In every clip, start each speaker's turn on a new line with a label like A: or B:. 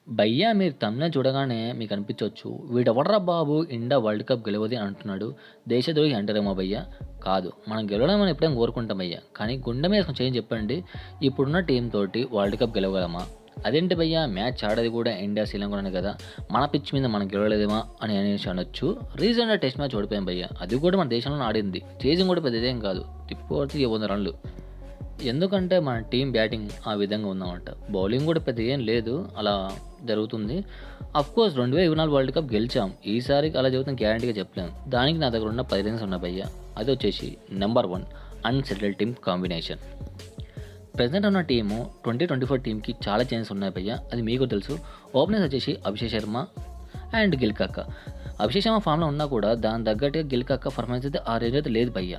A: భయ్యా మీరు తమిళ చూడగానే మీకు అనిపించవచ్చు వీడెవడ్రా బాబు ఇండియా వరల్డ్ కప్ గెలవది అంటున్నాడు. దేశద్రోహి అంటారేమో భయ్యా. కాదు, మనం గెలవడం మనం ఎప్పుడైనా కోరుకుంటాం భయ్యా. కానీ గుండె మీద చేయని చెప్పండి, ఇప్పుడున్న టీం తోటి వరల్డ్ కప్ గెలవగలమా? అదేంటి భయ్యా, మ్యాచ్ ఆడేది కూడా ఇండియా శ్రీలంకనే కదా, మన పిచ్ మీద మనం గెలవలేదేమా అని అనేసి అనొచ్చు. రీసెంట్గా టెస్ట్ మ్యాచ్ ఓడిపోయాం భయ్యా, అది కూడా మన దేశంలో ఆడింది. చేసింగ్ కూడా పెద్దదేం కాదు, తిప్పి 100 రన్లు. ఎందుకంటే మన టీం బ్యాటింగ్ ఆ విధంగా ఉందన్నమాట. బౌలింగ్ కూడా పెద్ద ఏం లేదు, అలా జరుగుతుంది. అఫ్కోర్స్ 2024 వరల్డ్ కప్ గెలిచాం, ఈసారికి అలా జరుగుతుంది గ్యారంటీగా చెప్పలేము. దానికి నా దగ్గర ఉన్న 10 రీజన్స్ ఉన్నాయి భయ్య. అది వచ్చేసి number 1, unsettled team combination. Present ఉన్న టీము 2024 టీంకి చాలా చేంజెస్ ఉన్నాయి భయ్య, అది మీకు తెలుసు. ఓపెనర్స్ వచ్చేసి అభిషేక్ శర్మ అండ్ గిల్ కాక. అభిషేక్ శర్మ ఫామ్లో ఉన్నా కూడా దాని తగ్గట్టుగా గిల్ కాక పర్ఫార్మెన్స్ అయితే ఆ రేంజ్ అయితే లేదు భయ్య.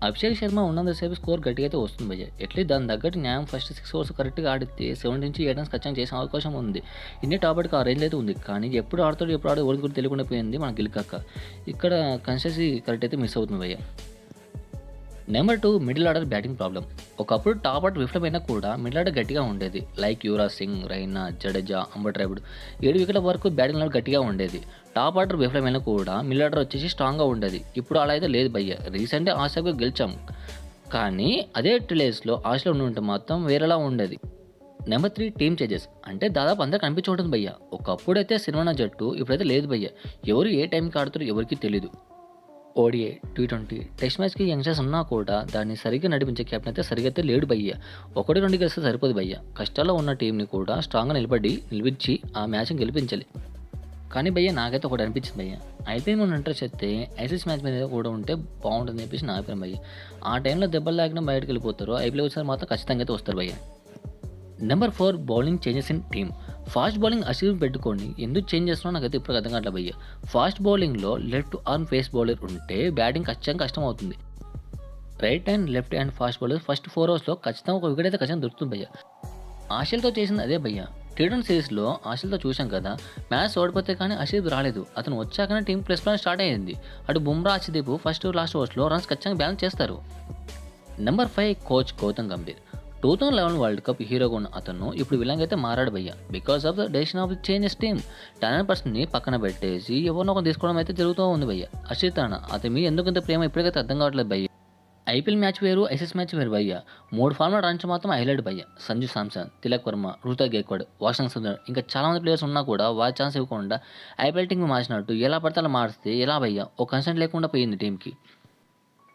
A: అభిషేక్ శర్మ ఉన్నంతసేపు స్కోర్ గట్టిగా అయితే వస్తుంది భయ్య. ఎట్లీస్ట్ దాని తగ్గట్టు న్యాయం ఫస్ట్ 6 ఓవర్స్ కరెక్ట్గా ఆడితే 7 నుంచి 8 రన్స్ ఖచ్చితంగా చేసే అవకాశం ఉంది. ఇండియా టాపర్కి ఆ రేంజ్ అయితే ఉంది, కానీ ఎప్పుడు ఆడతాడు ఎప్పుడు ఆడే ఓడి కూడా తెలియకుండా పోయింది మన గిల్కాక. ఇక్కడ కన్సిస్టెన్సీ కరెక్ట్ అయితే మిస్ అవుతుంది భయ్య. Number 2, middle order batting problem. ఒకప్పుడు టాప్ ఆర్డర్ విఫలమైనా కూడా మిడిల్ ఆర్డర్ గట్టిగా ఉండేది. లైక్ యువరాజ్ సింగ్, రైనా, జడేజా, అంబట్ రాయుడు 7 వికెట్ల వరకు బ్యాటింగ్ లెవెల్ గట్టిగా ఉండేది. టాప్ ఆర్డర్ విఫలమైనా కూడా మిడిల్ ఆర్డర్ వచ్చేసి స్ట్రాంగ్గా ఉండేది. ఇప్పుడు అలా అయితే లేదు భయ్య. రీసెంట్గా ఆస్ట్రేలియాగా గెలిచాం, కానీ అదే ప్లేస్లో ఆస్ట్రేలియా ఉంటే మాత్రం వేరేలా ఉండేది. Number 3, team changes. అంటే దాదాపు అందరికి కనిపించుంటుంది భయ్య. ఒకప్పుడైతే సినిమా జట్టు, ఇప్పుడైతే లేదు భయ్య. ఎవరు ఏ టైంకి ఆడుతారో ఎవరికి తెలీదు. ఓడిఐ, T20, టెస్ట్ మ్యాచ్కి యంగ్స్టర్స్ ఉన్నా కూడా దాన్ని సరిగ్గా నడిపించే కెప్టెన్ అయితే సరిగ్గా అయితే లేడు భయ్య. 1-2 గెలిస్తే సరిపోదు భయ్య. కష్టాల్లో ఉన్న టీంని కూడా స్ట్రాంగ్గా నిలిపించి ఆ మ్యాచ్ని గెలిపించాలి. కానీ భయ్య నాకైతే ఒకటి అనిపించింది భయ్య, ఐపీఎల్ మనం ఇంట్రెస్ట్ చేస్తే ఐసీసీ మ్యాచ్ మీద కూడా ఉంటే బాగుంటుంది చెప్పేసి నా అభిప్రాయం భయ్య. ఆ టైంలో దెబ్బలు లేకుండా బయటకు వెళ్ళిపోతారు, ఐపీఎల్ వచ్చిన మాత్రం ఖచ్చితంగా అయితే వస్తారు భయ్య. Number 4, bowling changes in team. Fast bowling అసీర్ పెట్టుకొని ఎందుకు చేంజ్ చేస్తున్నారో నాకైతే ఇప్పుడు అర్థం కావట్లేదు భయ్య. ఫాస్ట్ బౌలింగ్లో లెఫ్ట్ ఆర్మ్ ఫేస్ బౌలర్ ఉంటే బ్యాటింగ్ ఖచ్చితంగా కష్టం అవుతుంది. Right hand, left hand fast bowler first 4 ఓవర్స్లో ఖచ్చితంగా ఒక వికెట్ అయితే ఖచ్చితంగా దొరుకుతుంది భయ్య. ఆస్ట్రేలియాతో చేసింది అదే భయ్య. T20 సిరీస్లో ఆస్ట్రేలియాతో చూసాం కదా, మ్యాచ్ ఓడిపోతే కానీ అషీద్ రాలేదు. అతను వచ్చాకనే టీం ప్లస్ ప్లాన్ స్టార్ట్ అయ్యింది. అటు బుమ్రా, అర్షదీప్ ఫస్ట్ లాస్ట్ ఓవర్స్లో రన్స్ ఖచ్చితంగా బ్యాలెన్స్ చేస్తారు. Number 5, coach Gautam Gambhir. 2011 world cup హీరోగా ఉన్న అతను ఇప్పుడు విలన్గా అయితే మారాడు భయ్య. Because of the decision of the changes team. Talent పర్సన్ని పక్కన పెట్టేసి ఎవరినో ఒకరు తీసుకోవడం అయితే జరుగుతూ ఉంది భయ్య. అర్షిత్ రాణా, అతని మీద ఎందుకు ఇంత ప్రేమ ఇప్పటికైతే అర్థం కావట్లేదు భయ్య. ఐపీఎల్ మ్యాచ్ వేరు, ఐసీసీ మ్యాచ్ వేరు భయ్య. 3 ఫార్ములా రన్స్ మాత్రం హైలైట్ భయ్య. సంజు శాంసన్, తిలక్ వర్మ, రుతురాజ్ గైక్వాడ్, వాషింగ్టన్ సుందర్ ఇంకా చాలామంది ప్లేయర్స్ ఉన్నా కూడా వారి ఛాన్స్ ఇవ్వకుండా ఐపీఎల్ టీంకి మార్చినట్టు ఎలా పడితే అలా మారిస్తే ఎలా భయ్య. ఒక కన్సెంట్ లేకుండా పోయింది టీంకి.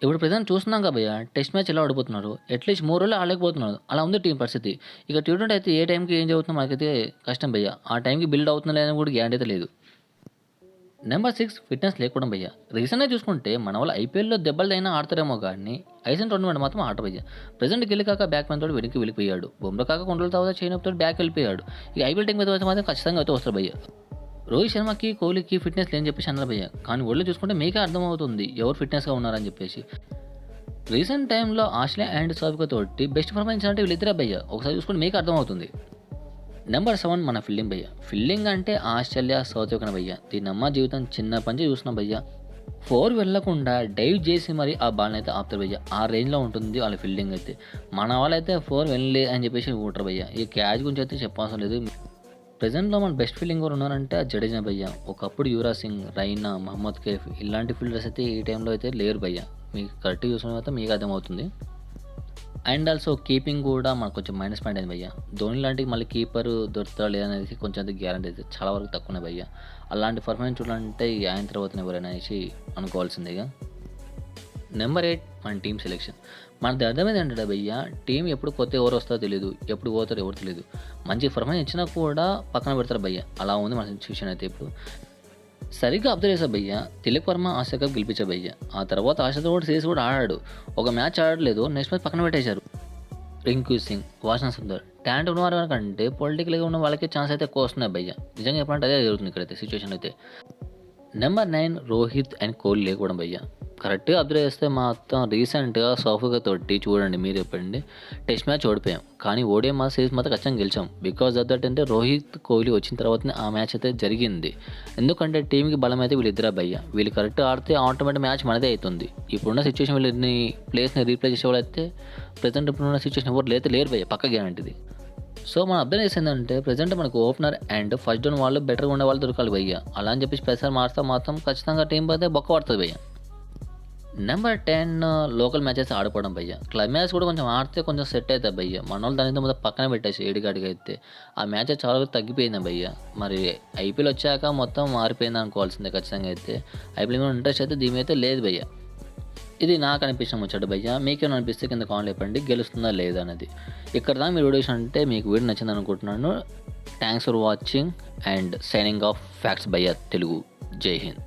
A: ఇప్పుడు ప్రజెంట్ చూస్తున్నాం కదా భయ్య, టెస్ట్ మ్యాచ్ ఎలా ఆడిపోతున్నారు, అట్లీస్ట్ 3 రోజులు ఆడలేకపోతున్నారు. అలా ఉంది టీం పరిస్థితి. ఇక T20 అయితే ఏ టైంకి ఏం జరుగుతుందో మనకైతే కష్టం భయ్య. ఆ టైంకి బిల్డ్ అవుతుందో లేదని కూడా గ్యారంటీ అయితే లేదు. నెంబర్ 6, ఫిట్నెస్ లేకపోవడం భయ్య. రీసెంట్గా చూసుకుంటే మన వాళ్ళు ఐపీఎల్లో దెబ్బలైనా ఆడతారేమో కానీ ఐసీఎల్ టోర్నమెంట్ మాత్రం ఆట భయ్య. ప్రజెంట్ గిల్ కాక బ్యాక్ మ్యాన్ తోటి వెనక్కి వెళ్ళిపోయాడు. బుమ్రా కాక కొండల తర్వాత చైనప్తో బ్యాక్ వెళ్ళిపోయాడు. ఇక ఐపీఎల్ టీం మీద మాత్రం ఖచ్చితంగా అయితే వస్తారు భయ్య. రోహిత్ శర్మకి, కోహ్లీకి ఫిట్నెస్ లేని చెప్పేసి అన్నారు భయ్య. కానీ ఒళ్ళు చూసుకుంటే మీకే అర్థమవుతుంది ఎవరు ఫిట్నెస్గా ఉన్నారని చెప్పేసి. రీసెంట్ టైంలో ఆస్ట్రేలియా అండ్ సౌత్ ఆఫ్రికా తోటి బెస్ట్ పర్ఫార్మెన్స్ అంటే వీళ్ళిద్దరే భయ్య. ఒకసారి చూసుకుంటే మీకు అర్థమవుతుంది. నెంబర్ 7, మన ఫీల్డింగ్ భయ్య. ఫీల్డింగ్ అంటే ఆస్ట్రేలియా, సౌత్ ఆఫ్రికా భయ్య. దీనమ్మ జీవితం చిన్న పంచి చూసిన భయ్య. 4 వెళ్లకుండా డైవ్ చేసి మరి ఆ బాల్ని అయితే ఆపుతారు భయ్య. ఆ రేంజ్లో ఉంటుంది వాళ్ళ ఫీల్డింగ్ అయితే. మన వాళ్ళైతే 4 వెళ్ళలే అని చెప్పేసి ఊటరు భయ్య. ఈ క్యాచ్ గురించి అయితే చెప్పవసరం లేదు. ప్రజెంట్లో మన బెస్ట్ ఫీల్డింగ్ ఎవరు ఉన్నారంటే జడేజా భయ్య. ఒకప్పుడు యువరాజ్ సింగ్, రైనా, మహమ్మద్ కైఫ్ ఇలాంటి ఫీల్డర్స్ అయితే ఈ టైంలో అయితే లేరు భయ్య. మీకు కరెక్ట్గా చూసిన తర్వాత మీకు అర్థమవుతుంది. అండ్ ఆల్సో కీపింగ్ కూడా మనకు కొంచెం మైనస్ పాయింట్ అయింది భయ్య. ధోని లాంటి మళ్ళీ కీపర్ దొరుకుతారా లేదనేది కొంచెం అయితే గ్యారంటీ అయితే చాలా వరకు తక్కువనే భయ్య. అలాంటి పర్ఫార్మెన్స్ చూడాలంటే ఆయన తర్వాత ఎవరైనా అనేసి అనుకోవాల్సిందేగా. నెంబర్ 8, మన టీం సెలెక్షన్. మనది అర్థమైంది ఏంటంటే భయ్య, టీం ఎప్పుడు కొత్త ఎవరు వస్తారో తెలియదు, ఎప్పుడు పోతారో ఎవరు తెలియదు. మంచి పర్ఫార్మెన్స్ ఇచ్చినా కూడా పక్కన పెడతారు భయ్య. అలా ఉంది మన సిచ్యువేషన్ అయితే ఇప్పుడు. సరిగ్గా అబ్జర్వ్ చేసా భయ్య, తిలక్ వర్మ ఆసియా కప్ గెలిపించా భయ్య. ఆ తర్వాత ఆసియాతో కూడా సిరీస్ కూడా ఆడాడు. ఒక మ్యాచ్ ఆడలేదు, నెక్స్ట్ మ్యాచ్ పక్కన పెట్టేశారు. రింకు సింగ్, వాషింగ్టన్ సుందర్ టాలెంట్ ఉన్న వారి కంటే పొలిటికల్గా ఉన్న వాళ్ళకి ఛాన్స్ అయితే ఎక్కువ వస్తున్నాయి భయ్య. నిజంగా చెప్పాలంటే అదే జరుగుతుంది ఇక్కడైతే సిచ్యువేషన్ అయితే. నెంబర్ 9, రోహిత్ అండ్ కోహ్లీ లేకపోవడం భయ్య. కరెక్ట్గా అబ్జర్వ్ చేస్తే మాత్రం రీసెంట్గా సౌఫ్గా తోటి చూడండి, మీరు చెప్పండి, టెస్ట్ మ్యాచ్ ఓడిపోయాం. కానీ ఓడిఐ మా సిరీస్ మాత్రం ఖచ్చితంగా గెలిచాం. బికాజ్ ఆఫ్ దట్ అంటే రోహిత్, కోహ్లీ వచ్చిన తర్వాతనే ఆ మ్యాచ్ అయితే జరిగింది. ఎందుకంటే టీంకి బలం అయితే వీళ్ళిద్దరే భయ్య. వీళ్ళు కరెక్ట్ ఆడితే ఆటోమేటిక్ మ్యాచ్ మనదే అవుతుంది. ఇప్పుడున్న సిచ్యువేషన్ వీళ్ళని ప్లేస్ని రీప్లేస్ చేసే వాళ్ళు అయితే ప్రజెంట్ ఇప్పుడున్న సిచ్యువేషన్ ఎవరు లేరు భయ్య, పక్క గ్యారంటీది. సో మనం అబ్జర్వ్ చేసిందంటే ప్రెజెంట్ మనకు ఓపెనర్ అండ్ ఫస్ట్ డౌన్ వాళ్ళు బెటర్గా ఉండే వాళ్ళు దొరకాలి భయ్య. అలా అని చెప్పేసి ప్రతిసారి మారితే మాత్రం ఖచ్చితంగా టీం పోతే బొక్క పడుతుంది భయ్య. నెంబర్ 10 లోకల్ మ్యాచెస్ ఆడుకోవడం భయ్య. క్లబ్ మ్యాచ్ కూడా కొంచెం ఆడితే కొంచెం సెట్ అవుతుంది భయ్య. మనోళ్ళు దానితో మొత్తం పక్కన పెట్టేసి ఏడికాడికి అయితే ఆ మ్యాచ్ చాలా వరకు తగ్గిపోయింది భయ్య. మరి ఐపీఎల్ వచ్చాక మొత్తం మారిపోయింది అనుకోవాల్సిందే ఖచ్చితంగా అయితే. ఐపీఎల్ మీద ఇంట్రెస్ట్ అయితే దీని అయితే లేదు భయ్య. ఇది నాకు అనిపించిన ముచ్చట భయ్య. మీకేమైనా అనిపిస్తే కింద కామెంట్ చెప్పండి గెలుస్తుందా లేదా అనేది. ఇక్కడ దాకా మీరు వీడియో అంటే మీకు వీడియో నచ్చింది అనుకుంటున్నాను. Thanks for watching and signing off facts భయ్య తెలుగు. జై హింద్.